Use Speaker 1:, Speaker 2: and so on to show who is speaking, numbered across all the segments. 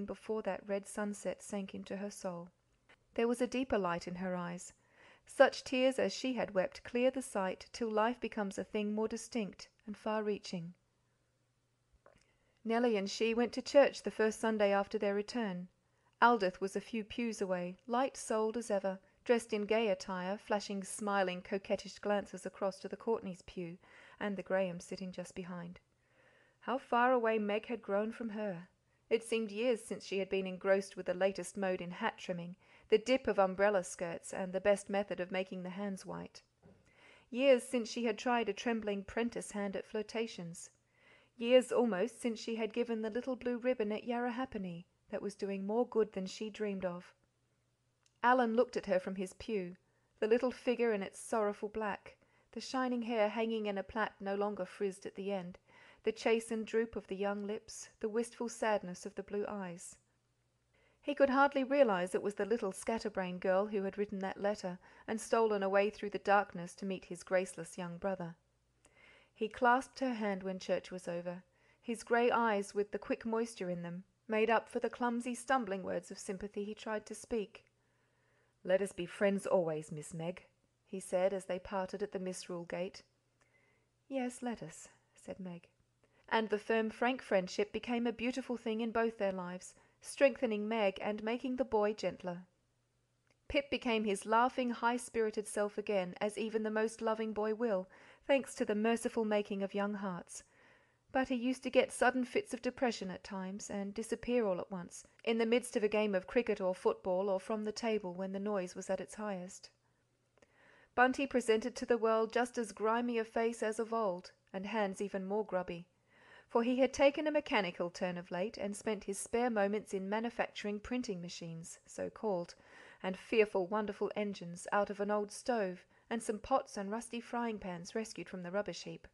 Speaker 1: something before that red sunset sank into her soul. There was a deeper light in her eyes. Such tears as she had wept clear the sight till life becomes a thing more distinct and far-reaching. Nellie and she went to church the first Sunday after their return. Aldith was a few pews away, light-souled as ever, dressed in gay attire, flashing smiling, coquettish glances across to the Courtneys' pew and the Grahams sitting just behind. How far away Meg had grown from her! It seemed years since she had been engrossed with the latest mode in hat trimming, the dip of umbrella skirts, and the best method of making the hands white. Years since she had tried a trembling prentice hand at flirtations. Years almost since she had given the little blue ribbon at Yarrahappini that was doing more good than she dreamed of. Alan looked at her from his pew, the little figure in its sorrowful black, the shining hair hanging in a plait no longer frizzed at the end, the chastened droop of the young lips, the wistful sadness of the blue eyes. He could hardly realise it was the little scatterbrain girl who had written that letter and stolen away through the darkness to meet his graceless young brother. He clasped her hand when church was over. His grey eyes, with the quick moisture in them, made up for the clumsy stumbling words of sympathy he tried to speak. "Let us be friends always, Miss Meg," he said as they parted at the misrule gate. "Yes, let us," said Meg. And the firm, frank friendship became a beautiful thing in both their lives, strengthening Meg and making the boy gentler. Pip became his laughing, high-spirited self again, as even the most loving boy will, thanks to the merciful making of young hearts. But he used to get sudden fits of depression at times, and disappear all at once, in the midst of a game of cricket or football, or from the table when the noise was at its highest. Bunty presented to the world just as grimy a face as of old, and hands even more grubby. For he had taken a mechanical turn of late, and spent his spare moments in manufacturing printing machines, so called, and fearful, wonderful engines out of an old stove and some pots and rusty frying pans rescued from the rubbish heap.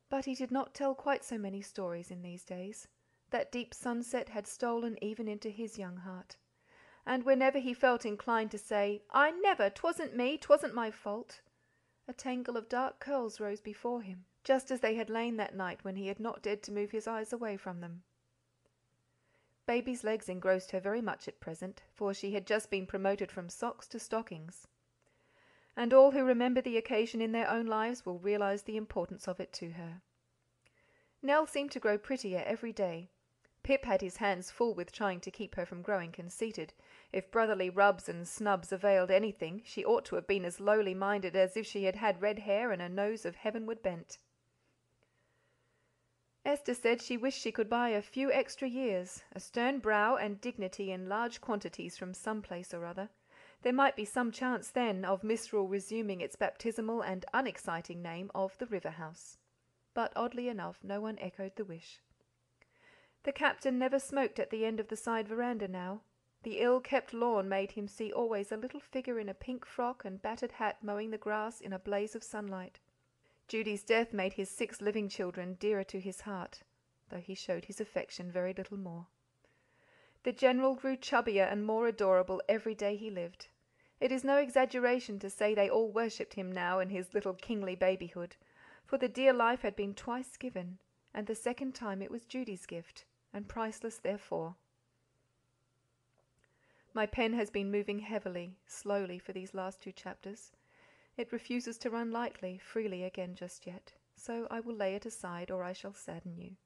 Speaker 1: But he did not tell quite so many stories in these days. That deep sunset had stolen even into his young heart. And whenever he felt inclined to say, "I never, 'twasn't me, 'twasn't my fault," a tangle of dark curls rose before him, just as they had lain that night when he had not dared to move his eyes away from them. Baby's legs engrossed her very much at present, for she had just been promoted from socks to stockings. And all who remember the occasion in their own lives will realise the importance of it to her. Nell seemed to grow prettier every day. Pip had his hands full with trying to keep her from growing conceited. If brotherly rubs and snubs availed anything, she ought to have been as lowly minded as if she had had red hair and a nose of heavenward bent. Esther said she wished she could buy a few extra years, a stern brow and dignity in large quantities from some place or other. There might be some chance then of Misrule resuming its baptismal and unexciting name of the River House. But oddly enough no one echoed the wish. The captain never smoked at the end of the side veranda now. The ill-kept lawn made him see always a little figure in a pink frock and battered hat mowing the grass in a blaze of sunlight. Judy's death made his 6 living children dearer to his heart, though he showed his affection very little more. The General grew chubbier and more adorable every day he lived. It is no exaggeration to say they all worshipped him now in his little kingly babyhood, for the dear life had been twice given, and the second time it was Judy's gift, and priceless therefore. My pen has been moving heavily, slowly for these last 2 chapters. It refuses to run lightly, freely again just yet, so I will lay it aside or I shall sadden you.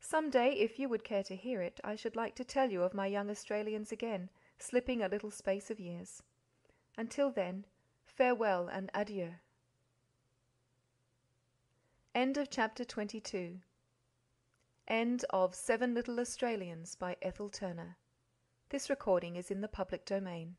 Speaker 1: Some day, if you would care to hear it, I should like to tell you of my young Australians again, slipping a little space of years. Until then, farewell and adieu. End of chapter 22. End of 7 Little Australians by Ethel Turner. This recording is in the public domain.